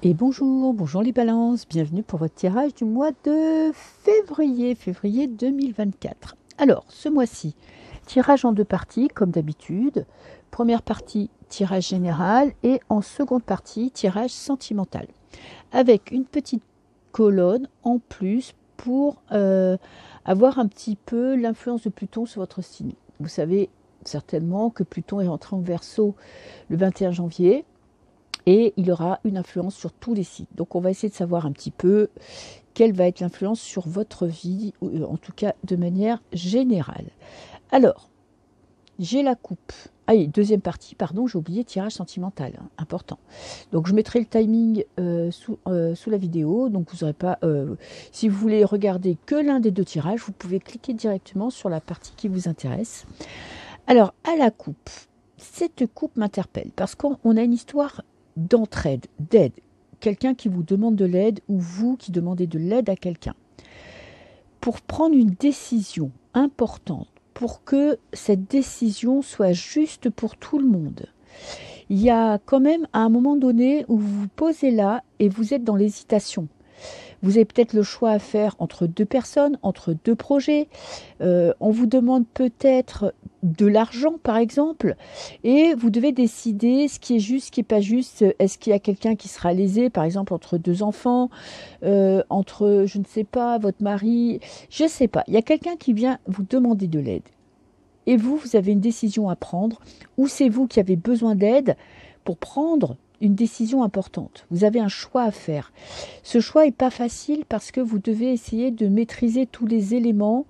Et bonjour, bonjour les balances, bienvenue pour votre tirage du mois de février 2024. Alors, ce mois-ci, tirage en deux parties, comme d'habitude. Première partie, tirage général, et en seconde partie, tirage sentimental. Avec une petite colonne en plus pour avoir un petit peu l'influence de Pluton sur votre signe. Vous savez certainement que Pluton est rentré en Verseau le 21 janvier. Et il aura une influence sur tous les signes. Donc on va essayer de savoir un petit peu quelle va être l'influence sur votre vie, en tout cas de manière générale. Alors, j'ai la coupe. Ah oui, deuxième partie, pardon, j'ai oublié tirage sentimental, hein, important. Donc je mettrai le timing sous la vidéo. Donc vous n'aurez pas, si vous voulez regarder que l'un des deux tirages, vous pouvez cliquer directement sur la partie qui vous intéresse. Alors, à la coupe, cette coupe m'interpelle parce qu'on a une histoire d'entraide, d'aide, quelqu'un qui vous demande de l'aide ou vous qui demandez de l'aide à quelqu'un. Pour prendre une décision importante, pour que cette décision soit juste pour tout le monde, il y a quand même à un moment donné où vous vous posez là et vous êtes dans l'hésitation. Vous avez peut-être le choix à faire entre deux personnes, entre deux projets. On vous demande peut-être de l'argent, par exemple, et vous devez décider ce qui est juste, ce qui n'est pas juste. Est-ce qu'il y a quelqu'un qui sera lésé, par exemple, entre deux enfants, entre, je ne sais pas, votre mari, je ne sais pas. Il y a quelqu'un qui vient vous demander de l'aide. Et vous avez une décision à prendre, ou c'est vous qui avez besoin d'aide pour prendre une décision importante. Vous avez un choix à faire. Ce choix n'est pas facile parce que vous devez essayer de maîtriser tous les éléments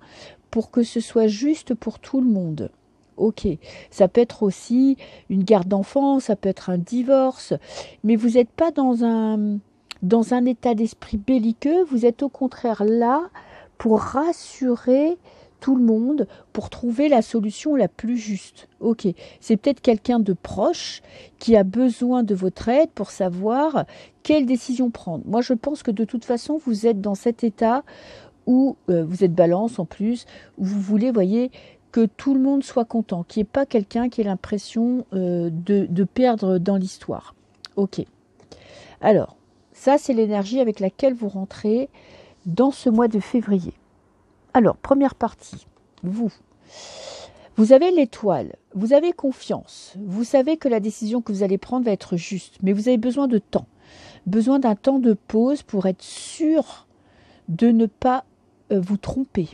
pour que ce soit juste pour tout le monde. Ok, ça peut être aussi une garde d'enfant, ça peut être un divorce, mais vous n'êtes pas dans un état d'esprit belliqueux, vous êtes au contraire là pour rassurer tout le monde pour trouver la solution la plus juste. Ok, c'est peut-être quelqu'un de proche qui a besoin de votre aide pour savoir quelle décision prendre. Moi, je pense que de toute façon, vous êtes dans cet état où vous êtes balance en plus, où vous voulez, voyez, que tout le monde soit content, qu'il n'y ait pas quelqu'un qui ait l'impression de perdre dans l'histoire. Ok. Alors, ça, c'est l'énergie avec laquelle vous rentrez dans ce mois de février. Alors, première partie, vous avez l'étoile, vous avez confiance, vous savez que la décision que vous allez prendre va être juste, mais vous avez besoin de temps, besoin d'un temps de pause pour être sûr de ne pas vous tromper.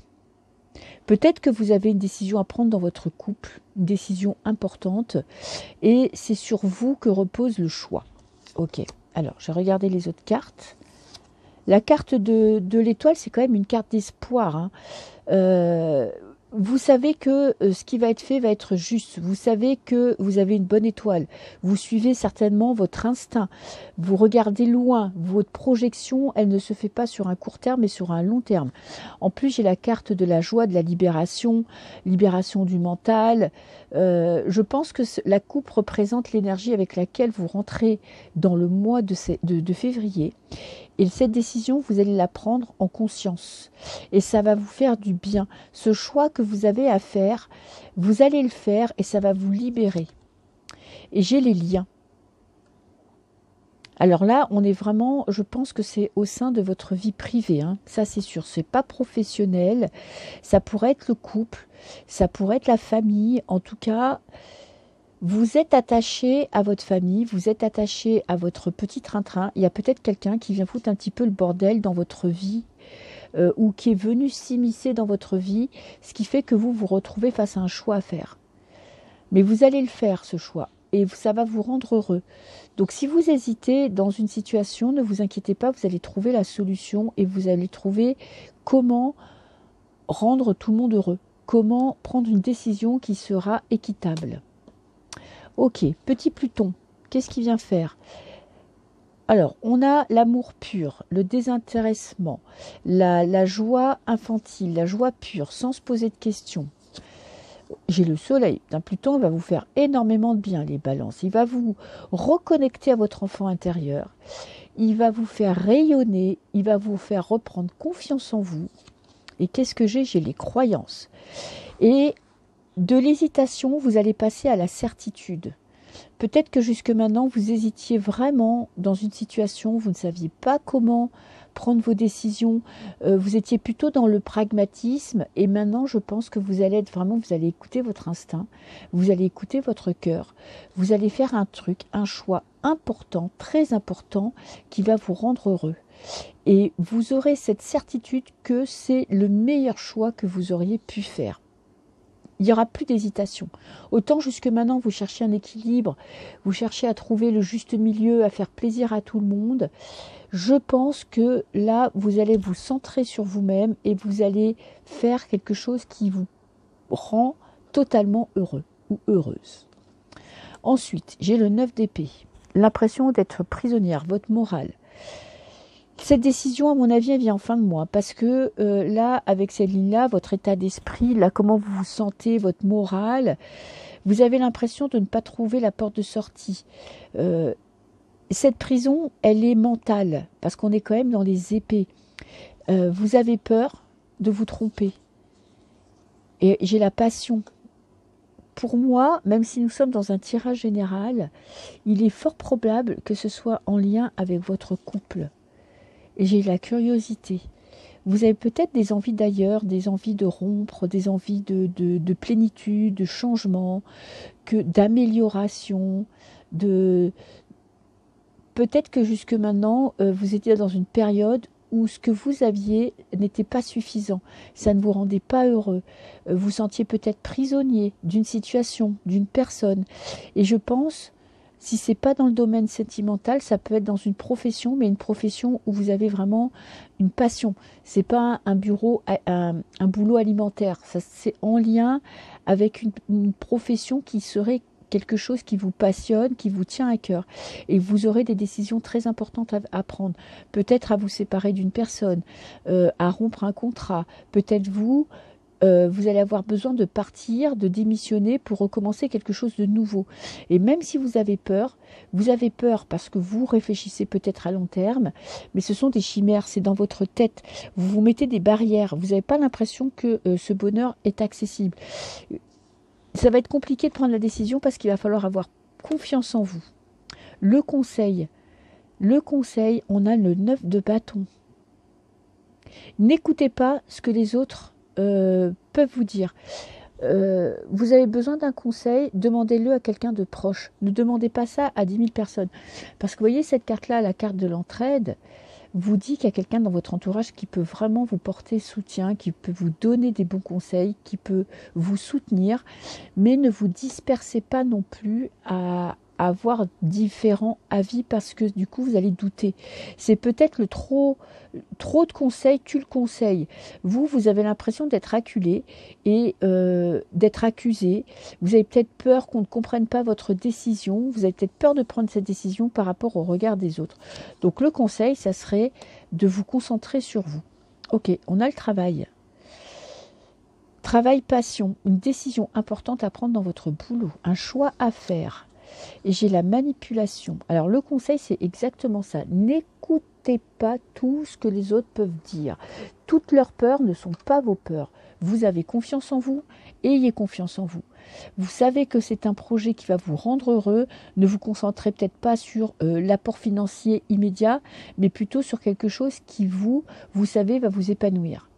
Peut-être que vous avez une décision à prendre dans votre couple, une décision importante, et c'est sur vous que repose le choix. Ok, alors, je vais regarder les autres cartes. La carte de l'étoile, c'est quand même une carte d'espoir. Hein. Vous savez que ce qui va être fait va être juste. Vous savez que vous avez une bonne étoile. Vous suivez certainement votre instinct. Vous regardez loin. Votre projection, elle ne se fait pas sur un court terme, mais sur un long terme. En plus, j'ai la carte de la joie, de la libération, libération du mental. Je pense que la coupe représente l'énergie avec laquelle vous rentrez dans le mois de février. Et cette décision, vous allez la prendre en conscience. Et ça va vous faire du bien. Ce choix que vous avez à faire, vous allez le faire et ça va vous libérer. Et j'ai les liens. Alors là, on est vraiment, je pense que c'est au sein de votre vie privée. Hein. Ça, c'est sûr. C'est pas professionnel. Ça pourrait être le couple. Ça pourrait être la famille. En tout cas, vous êtes attaché à votre famille, vous êtes attaché à votre petit train-train. Il y a peut-être quelqu'un qui vient foutre un petit peu le bordel dans votre vie ou qui est venu s'immiscer dans votre vie, ce qui fait que vous vous retrouvez face à un choix à faire. Mais vous allez le faire, ce choix, et ça va vous rendre heureux. Donc si vous hésitez dans une situation, ne vous inquiétez pas, vous allez trouver la solution et vous allez trouver comment rendre tout le monde heureux, comment prendre une décision qui sera équitable. Ok, petit Pluton, qu'est-ce qu'il vient faire? Alors, on a l'amour pur, le désintéressement, la joie infantile, la joie pure, sans se poser de questions. J'ai le soleil. Un Pluton, il va vous faire énormément de bien, les balances. Il va vous reconnecter à votre enfant intérieur. Il va vous faire rayonner. Il va vous faire reprendre confiance en vous. Et qu'est-ce que j'ai? J'ai les croyances. Et de l'hésitation, vous allez passer à la certitude. Peut-être que jusque maintenant, vous hésitiez vraiment dans une situation, vous ne saviez pas comment prendre vos décisions, vous étiez plutôt dans le pragmatisme, et maintenant je pense que vous allez être vraiment, vous allez écouter votre instinct, vous allez écouter votre cœur, vous allez faire un truc, un choix important, très important, qui va vous rendre heureux. Et vous aurez cette certitude que c'est le meilleur choix que vous auriez pu faire. Il n'y aura plus d'hésitation. Autant jusque maintenant, vous cherchez un équilibre, vous cherchez à trouver le juste milieu, à faire plaisir à tout le monde. Je pense que là, vous allez vous centrer sur vous-même et vous allez faire quelque chose qui vous rend totalement heureux ou heureuse. Ensuite, j'ai le 9 d'épée. L'impression d'être prisonnière, votre morale. Cette décision, à mon avis, elle vient en fin de mois, parce que là, avec cette ligne-là, votre état d'esprit, là, comment vous vous sentez, votre morale, vous avez l'impression de ne pas trouver la porte de sortie. Cette prison, elle est mentale, parce qu'on est quand même dans les épées. Vous avez peur de vous tromper. Et j'ai la passion. Pour moi, même si nous sommes dans un tirage général, il est fort probable que ce soit en lien avec votre couple. Et j'ai la curiosité. Vous avez peut-être des envies d'ailleurs, des envies de rompre, des envies de plénitude, de changement, d'amélioration, peut-être que jusque maintenant, vous étiez dans une période où ce que vous aviez n'était pas suffisant. Ça ne vous rendait pas heureux. Vous sentiez peut-être prisonnier d'une situation, d'une personne. Et je pense, si ce n'est pas dans le domaine sentimental, ça peut être dans une profession, mais une profession où vous avez vraiment une passion. Ce n'est pas un boulot alimentaire. C'est en lien avec une profession qui serait quelque chose qui vous passionne, qui vous tient à cœur. Et vous aurez des décisions très importantes à prendre. Peut-être à vous séparer d'une personne, à rompre un contrat. Peut-être vous allez avoir besoin de partir, de démissionner pour recommencer quelque chose de nouveau. Et même si vous avez peur parce que vous réfléchissez peut-être à long terme, mais ce sont des chimères, c'est dans votre tête. Vous vous mettez des barrières. Vous n'avez pas l'impression que ce bonheur est accessible. Ça va être compliqué de prendre la décision parce qu'il va falloir avoir confiance en vous. Le conseil, on a le 9 de bâton. N'écoutez pas ce que les autres peuvent vous dire. Vous avez besoin d'un conseil, demandez-le à quelqu'un de proche. Ne demandez pas ça à 10 000 personnes. Parce que vous voyez, cette carte-là, la carte de l'entraide, vous dit qu'il y a quelqu'un dans votre entourage qui peut vraiment vous porter soutien, qui peut vous donner des bons conseils, qui peut vous soutenir, mais ne vous dispersez pas non plus à avoir différents avis parce que du coup vous allez douter. C'est peut-être le trop de conseils tue le conseil. Vous avez l'impression d'être acculé et d'être accusé. Vous avez peut-être peur qu'on ne comprenne pas votre décision. Vous avez peut-être peur de prendre cette décision par rapport au regard des autres. Donc le conseil, ça serait de vous concentrer sur vous. Ok, on a le travail. Travail, passion, une décision importante à prendre dans votre boulot, un choix à faire. Et j'ai la manipulation. Alors le conseil, c'est exactement ça. N'écoutez pas tout ce que les autres peuvent dire. Toutes leurs peurs ne sont pas vos peurs. Vous avez confiance en vous, ayez confiance en vous. Vous savez que c'est un projet qui va vous rendre heureux. Ne vous concentrez peut-être pas sur l'apport financier immédiat, mais plutôt sur quelque chose qui vous savez, va vous épanouir.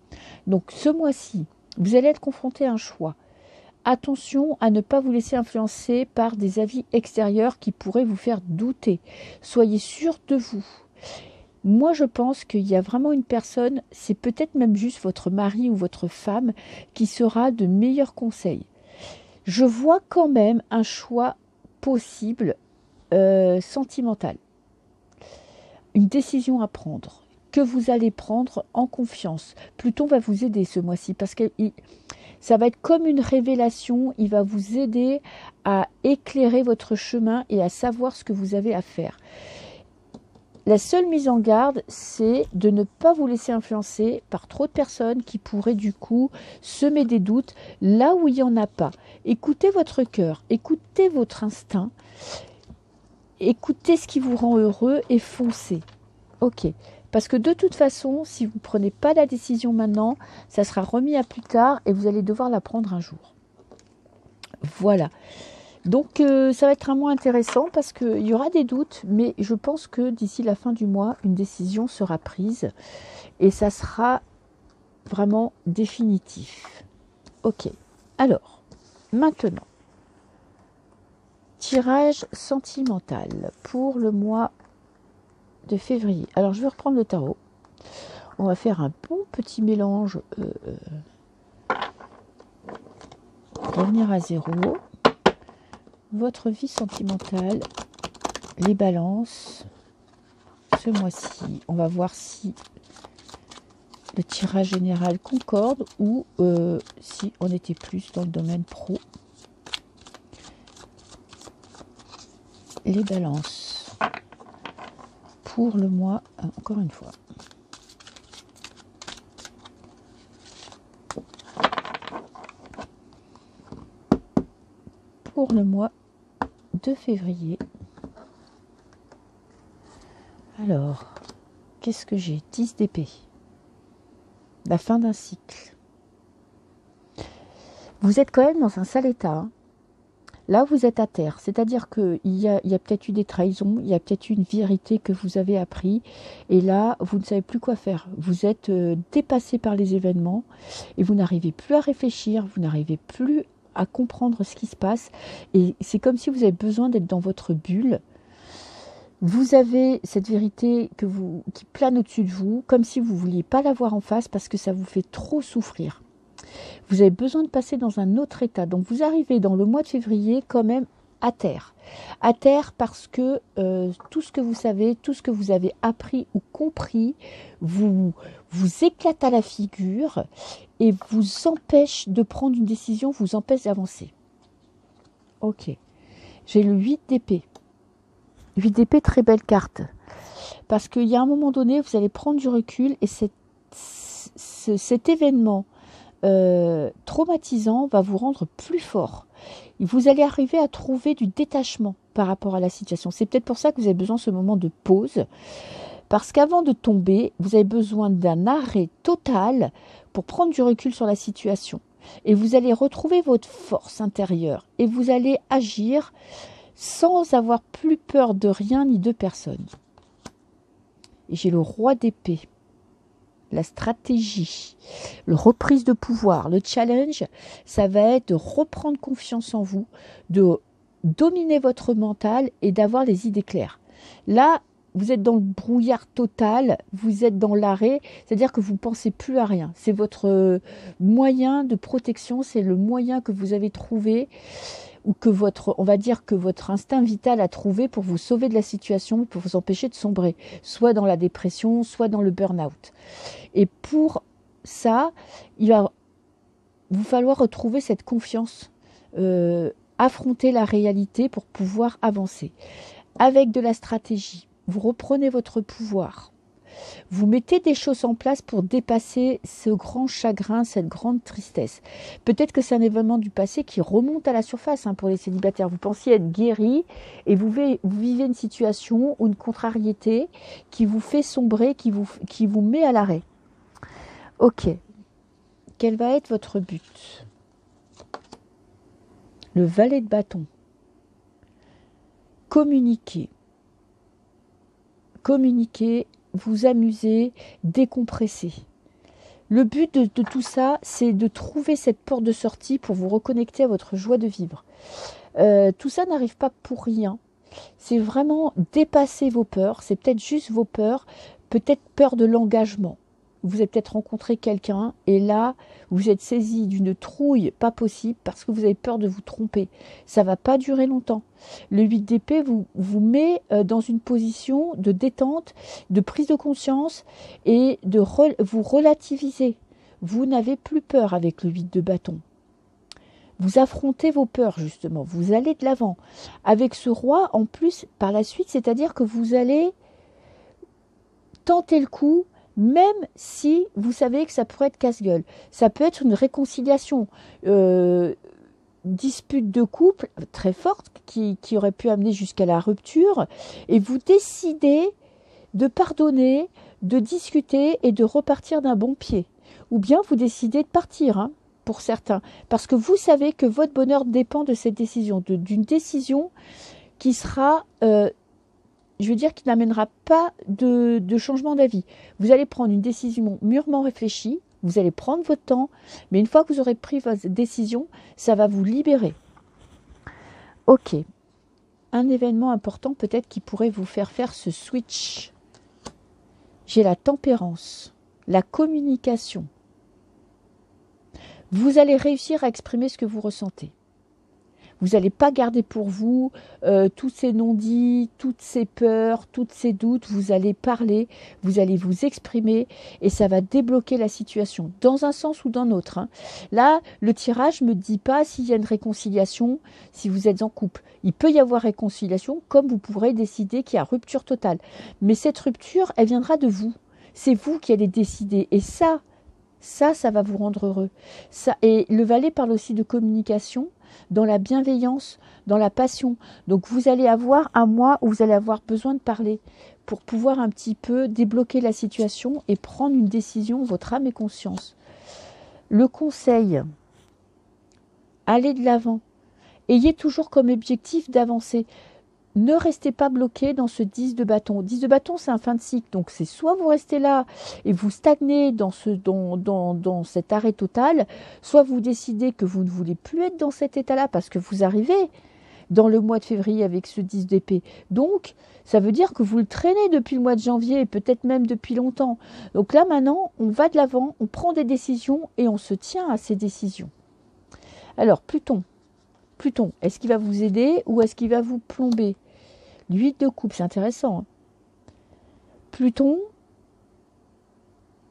Donc ce mois-ci, vous allez être confronté à un choix. Attention à ne pas vous laisser influencer par des avis extérieurs qui pourraient vous faire douter. Soyez sûr de vous. Moi, je pense qu'il y a vraiment une personne, c'est peut-être même juste votre mari ou votre femme, qui sera de meilleurs conseils. Je vois quand même un choix possible sentimental. Une décision à prendre, que vous allez prendre en confiance. Pluton va vous aider ce mois-ci parce que ça va être comme une révélation, il va vous aider à éclairer votre chemin et à savoir ce que vous avez à faire. La seule mise en garde, c'est de ne pas vous laisser influencer par trop de personnes qui pourraient du coup semer des doutes là où il n'y en a pas. Écoutez votre cœur, écoutez votre instinct, écoutez ce qui vous rend heureux et foncez. Ok. Parce que de toute façon, si vous ne prenez pas la décision maintenant, ça sera remis à plus tard et vous allez devoir la prendre un jour. Voilà. Donc ça va être un mois intéressant parce qu'il y aura des doutes, mais je pense que d'ici la fin du mois, une décision sera prise et ça sera vraiment définitif. Ok, alors, maintenant, tirage sentimental pour le mois de février. Alors, je vais reprendre le tarot. On va faire un bon petit mélange. Revenir à zéro. Votre vie sentimentale, les balances, ce mois-ci. On va voir si le tirage général concorde ou si on était plus dans le domaine pro. Les balances pour le mois, encore une fois. Pour le mois de février. Alors, qu'est-ce que j'ai? 10 d'épée. La fin d'un cycle. Vous êtes quand même dans un sale état. Hein. Là, vous êtes à terre. C'est-à-dire qu'il y a peut-être eu des trahisons, il y a peut-être eu une vérité que vous avez appris. Et là, vous ne savez plus quoi faire. Vous êtes dépassé par les événements et vous n'arrivez plus à réfléchir, vous n'arrivez plus à comprendre ce qui se passe. Et c'est comme si vous avez besoin d'être dans votre bulle. Vous avez cette vérité qui plane au-dessus de vous, comme si vous ne vouliez pas la voir en face parce que ça vous fait trop souffrir. Vous avez besoin de passer dans un autre état. Donc vous arrivez dans le mois de février quand même à terre. À terre parce que tout ce que vous savez, tout ce que vous avez appris ou compris, vous éclate à la figure et vous empêche de prendre une décision, vous empêche d'avancer. Ok. J'ai le 8 d'épée. 8 d'épée, très belle carte. Parce qu'il y a un moment donné, vous allez prendre du recul et cet événement traumatisant va vous rendre plus fort. Vous allez arriver à trouver du détachement par rapport à la situation. C'est peut-être pour ça que vous avez besoin de ce moment de pause. Parce qu'avant de tomber, vous avez besoin d'un arrêt total pour prendre du recul sur la situation. Et vous allez retrouver votre force intérieure. Et vous allez agir sans avoir plus peur de rien ni de personne. Et j'ai le roi d'épée. La stratégie, la reprise de pouvoir, le challenge, ça va être de reprendre confiance en vous, de dominer votre mental et d'avoir les idées claires. Là, vous êtes dans le brouillard total, vous êtes dans l'arrêt, c'est-à-dire que vous ne pensez plus à rien. C'est votre moyen de protection, c'est le moyen que vous avez trouvé ou que on va dire que votre instinct vital a trouvé pour vous sauver de la situation, pour vous empêcher de sombrer, soit dans la dépression, soit dans le burn-out. Et pour ça, il va vous falloir retrouver cette confiance, affronter la réalité pour pouvoir avancer. Avec de la stratégie, vous reprenez votre pouvoir. Vous mettez des choses en place pour dépasser ce grand chagrin, cette grande tristesse. Peut-être que c'est un événement du passé qui remonte à la surface pour les célibataires. Vous pensiez être guéri et vous vivez une situation ou une contrariété qui vous fait sombrer, qui vous met à l'arrêt. Ok. Quel va être votre but? Le valet de bâton. Communiquer. Communiquer, vous amuser, décompresser. Le but de tout ça, c'est de trouver cette porte de sortie pour vous reconnecter à votre joie de vivre. Tout ça n'arrive pas pour rien. C'est vraiment dépasser vos peurs. C'est peut-être juste vos peurs, peut-être peur de l'engagement. Vous avez peut-être rencontré quelqu'un et là, vous êtes saisi d'une trouille pas possible parce que vous avez peur de vous tromper. Ça ne va pas durer longtemps. Le 8 d'épée vous met dans une position de détente, de prise de conscience et de vous relativiser. Vous n'avez plus peur avec le 8 de bâton. Vous affrontez vos peurs justement, vous allez de l'avant. Avec ce roi en plus par la suite, c'est-à-dire que vous allez tenter le coup, même si vous savez que ça pourrait être casse-gueule. Ça peut être une réconciliation, dispute de couple très forte qui aurait pu amener jusqu'à la rupture. Et vous décidez de pardonner, de discuter et de repartir d'un bon pied. Ou bien vous décidez de partir. pour certains. Parce que vous savez que votre bonheur dépend de cette décision, d'une décision qui sera, je veux dire, qui n'amènera pas de changement d'avis. Vous allez prendre une décision mûrement réfléchie, vous allez prendre votre temps, mais une fois que vous aurez pris votre décision, ça va vous libérer. Ok. Un événement important peut-être qui pourrait vous faire faire ce switch. J'ai la tempérance, la communication. Vous allez réussir à exprimer ce que vous ressentez. Vous n'allez pas garder pour vous tous ces non-dits, toutes ces peurs, tous ces doutes. Vous allez parler, vous allez vous exprimer et ça va débloquer la situation dans un sens ou dans l'autre. Hein. Là, le tirage ne me dit pas s'il y a une réconciliation, si vous êtes en couple. Il peut y avoir réconciliation comme vous pourrez décider qu'il y a rupture totale. Mais cette rupture, elle viendra de vous. C'est vous qui allez décider. Et ça va vous rendre heureux. Et le valet parle aussi de communication, dans la bienveillance, dans la passion. Donc vous allez avoir un mois où vous allez avoir besoin de parler pour pouvoir un petit peu débloquer la situation et prendre une décision, votre âme et conscience. Le conseil, allez de l'avant. Ayez toujours comme objectif d'avancer. Ne restez pas bloqué dans ce 10 de bâton. 10 de bâton, c'est un fin de cycle. Donc, c'est soit vous restez là et vous stagnez dans cet arrêt total, soit vous décidez que vous ne voulez plus être dans cet état-là parce que vous arrivez dans le mois de février avec ce 10 d'épée. Donc, ça veut dire que vous le traînez depuis le mois de janvier et peut-être même depuis longtemps. Donc là, maintenant, on va de l'avant, on prend des décisions et on se tient à ces décisions. Alors, Pluton, est-ce qu'il va vous aider ou est-ce qu'il va vous plomber? L'huile de coupe, c'est intéressant. Hein. Pluton,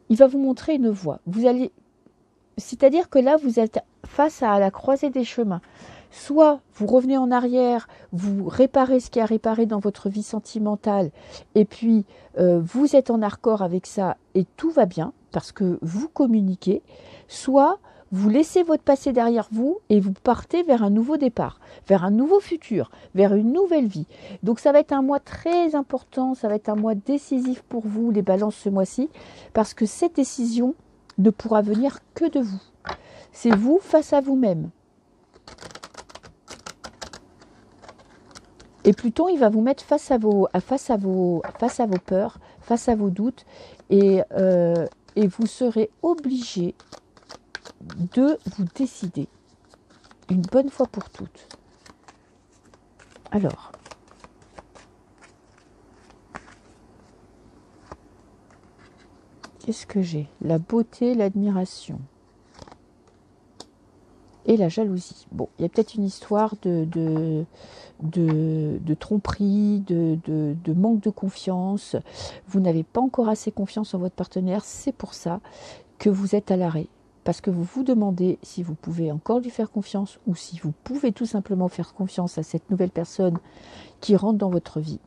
il va vous montrer une voie. C'est-à-dire que là, vous êtes face à la croisée des chemins. Soit vous revenez en arrière, vous réparez ce qui a réparé dans votre vie sentimentale, et puis vous êtes en accord avec ça et tout va bien parce que vous communiquez. Soit vous laissez votre passé derrière vous et vous partez vers un nouveau départ, vers un nouveau futur, vers une nouvelle vie. Donc ça va être un mois très important, ça va être un mois décisif pour vous, les balances, ce mois-ci, parce que cette décision ne pourra venir que de vous. C'est vous face à vous-même. Et Pluton, il va vous mettre face à vos peurs, face à vos doutes, et vous serez obligé de vous décider une bonne fois pour toutes. Alors, qu'est-ce que j'ai? La beauté, l'admiration et la jalousie. Bon, il y a peut-être une histoire de tromperie, de manque de confiance. Vous n'avez pas encore assez confiance en votre partenaire, c'est pour ça que vous êtes à l'arrêt. Parce que vous vous demandez si vous pouvez encore lui faire confiance ou si vous pouvez tout simplement faire confiance à cette nouvelle personne qui rentre dans votre vie.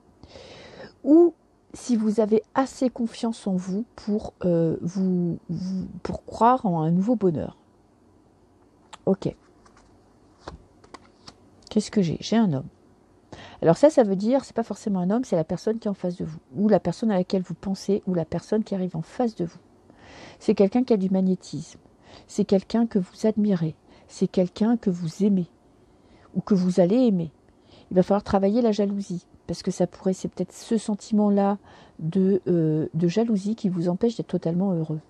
Ou si vous avez assez confiance en vous pour croire en un nouveau bonheur. Ok. Qu'est-ce que j'ai? J'ai un homme. Alors ça veut dire, c'est pas forcément un homme, c'est la personne qui est en face de vous. Ou la personne à laquelle vous pensez, ou la personne qui arrive en face de vous. C'est quelqu'un qui a du magnétisme. C'est quelqu'un que vous admirez, c'est quelqu'un que vous aimez ou que vous allez aimer. Il va falloir travailler la jalousie parce que c'est peut-être ce sentiment-là de jalousie qui vous empêche d'être totalement heureux.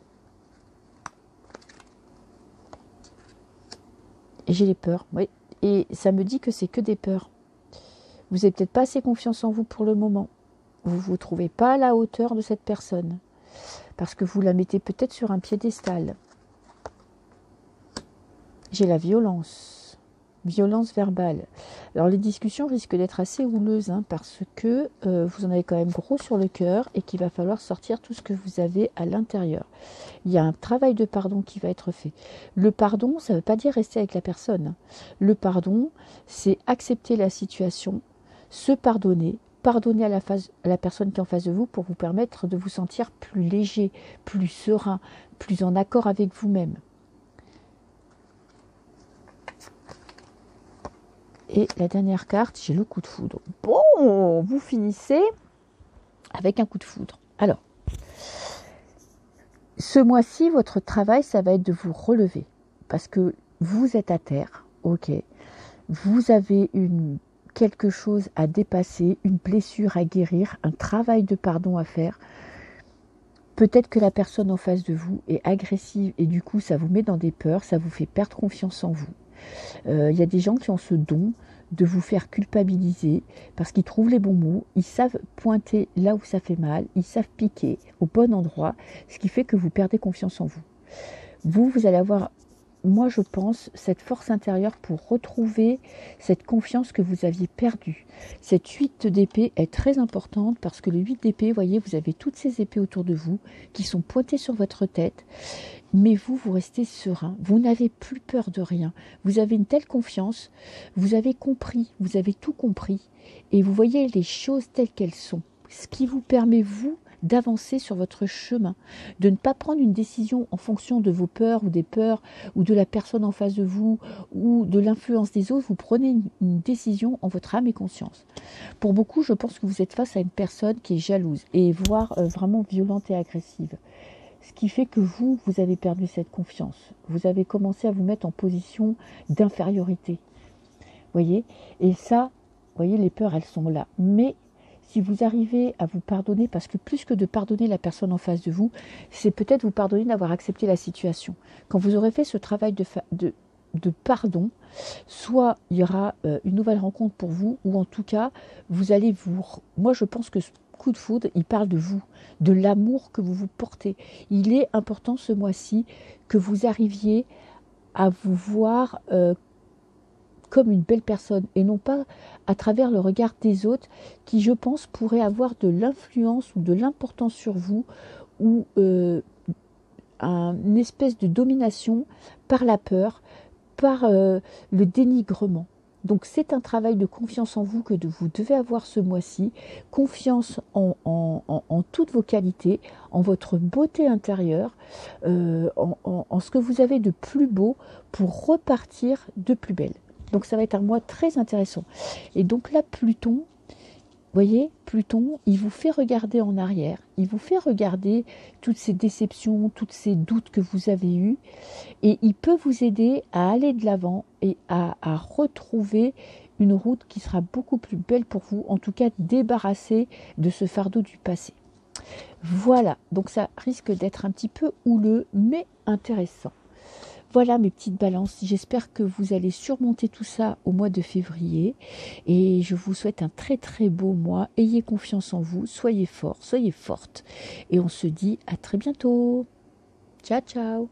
Et j'ai les peurs, oui. Et ça me dit que c'est que des peurs. Vous n'avez peut-être pas assez confiance en vous pour le moment. Vous ne vous trouvez pas à la hauteur de cette personne parce que vous la mettez peut-être sur un piédestal. J'ai la violence verbale. Alors les discussions risquent d'être assez houleuses parce que vous en avez quand même gros sur le cœur et qu'il va falloir sortir tout ce que vous avez à l'intérieur. Il y a un travail de pardon qui va être fait. Le pardon, ça ne veut pas dire rester avec la personne. Le pardon, c'est accepter la situation, se pardonner, pardonner à la personne qui est en face de vous pour vous permettre de vous sentir plus léger, plus serein, plus en accord avec vous-même. Et la dernière carte, j'ai le coup de foudre. Bon, vous finissez avec un coup de foudre. Alors, ce mois-ci, votre travail, ça va être de vous relever. parce que vous êtes à terre, ok, vous avez quelque chose à dépasser, une blessure à guérir, un travail de pardon à faire. Peut-être que la personne en face de vous est agressive et du coup ça vous met dans des peurs, ça vous fait perdre confiance en vous. Il y a des gens qui ont ce don de vous faire culpabiliser parce qu'ils trouvent les bons mots, ils savent pointer là où ça fait mal, ils savent piquer au bon endroit, ce qui fait que vous perdez confiance en vous. Vous allez avoir, moi je pense, cette force intérieure pour retrouver cette confiance que vous aviez perdue. Cette 8 d'épée est très importante parce que le 8 d'épée, vous voyez, vous avez toutes ces épées autour de vous qui sont pointées sur votre tête, mais vous restez serein, vous n'avez plus peur de rien, vous avez une telle confiance, vous avez compris, vous avez tout compris, et vous voyez les choses telles qu'elles sont, ce qui vous permet, vous, d'avancer sur votre chemin, de ne pas prendre une décision en fonction de vos peurs ou des peurs ou de la personne en face de vous ou de l'influence des autres. Vous prenez une décision en votre âme et conscience. Pour beaucoup, je pense que vous êtes face à une personne qui est jalouse et voire vraiment violente et agressive. Ce qui fait que vous avez perdu cette confiance. Vous avez commencé à vous mettre en position d'infériorité. Voyez ? Et ça, voyez, les peurs, elles sont là. Mais si vous arrivez à vous pardonner, parce que plus que de pardonner la personne en face de vous, c'est peut-être vous pardonner d'avoir accepté la situation. Quand vous aurez fait ce travail de pardon, soit il y aura une nouvelle rencontre pour vous, ou en tout cas, vous allez vous... Moi, je pense que ce coup de foudre, il parle de vous, de l'amour que vous vous portez. Il est important ce mois-ci que vous arriviez à vous voir comme une belle personne et non pas à travers le regard des autres qui, je pense, pourraient avoir de l'influence ou de l'importance sur vous ou une espèce de domination par la peur, par le dénigrement. Donc c'est un travail de confiance en vous que vous devez avoir ce mois-ci, confiance en toutes vos qualités, en votre beauté intérieure, en ce que vous avez de plus beau pour repartir de plus belle. Donc ça va être un mois très intéressant. Et donc là, Pluton, voyez, Pluton, il vous fait regarder en arrière, il vous fait regarder toutes ces déceptions, tous ces doutes que vous avez eus, et il peut vous aider à aller de l'avant et à retrouver une route qui sera beaucoup plus belle pour vous, en tout cas débarrasser de ce fardeau du passé. Voilà, donc ça risque d'être un petit peu houleux, mais intéressant. Voilà mes petites balances, j'espère que vous allez surmonter tout ça au mois de février et je vous souhaite un très très beau mois. Ayez confiance en vous, soyez forts, soyez fortes et on se dit à très bientôt. Ciao ciao.